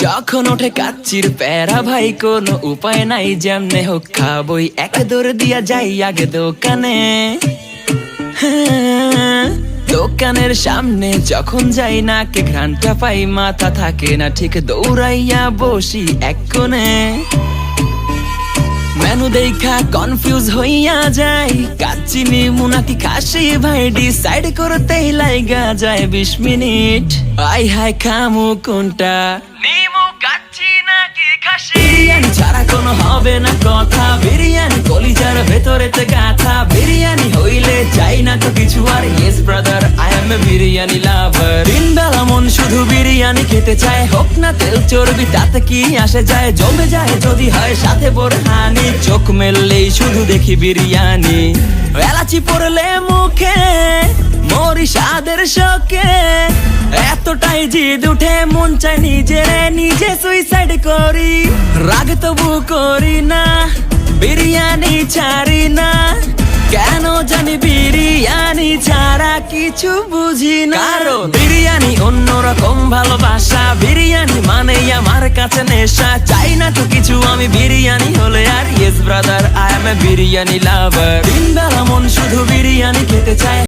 যখন ওঠে কাচ্চির প্যারা ভাই কোনো উপায় নাই, যেমনে হোক খাবই, এক দৌড় দিয়া যাই আগে দোকানে। দোকানের সামনে যখন যাই না কে ঘ্রাণটা পাই, মাথা থাকে না ঠিক, দৌড়াইয়া বসি এক কোণে। মেনু দেখা কনফিউজ হইয়া যাই, কাচ্চি নিমু নাকি খাসি ভাই ডিসাইড করতেই লাইগা যায় 20 মিনিট। আই হাই খামু কোনটা, নিমু কাচ্চি নাকি খাসি? বিরিয়ানি ছাড়া কোনো হবে না কথা, বিরিয়ানি কলিজার ভেতরেতে গাথা। বিরিয়ানি হইলে চাই না তো কিছু আর, yes brother I M A biryani লাভার। দিন বেলা মন শুধু বিরিয়ানি খেতে চায়, হোক না তেল চর্বি তাতে কি আসে যায়, জমে যায় যদি হয় সাথে বোরহানি। চোখ মেললেই শুধু দেখি বিরিয়ানি, এলাচি পড়লে মুখে মরি স্বাদের শোকে। এতটাই জিদ উঠে মন চায় নিজে সুইসাইড করি, রাগ তবু করি না, বিরিয়ানি ছাড়ি না। কেন জানি বিরিয়ানি ছাড়া কিছু বুঝি না, কারণ বিরিয়ানি অন্যরকম ভালোবাসা। বিরিয়ানি মানে আমার কাছে নেশা, চাই না তো কিছু আমি বিরিয়ানি হলে আর, yes brother I M A biryani লাভার। দিন বেলা মন শুধু বিরিয়ানি খেতে চায়।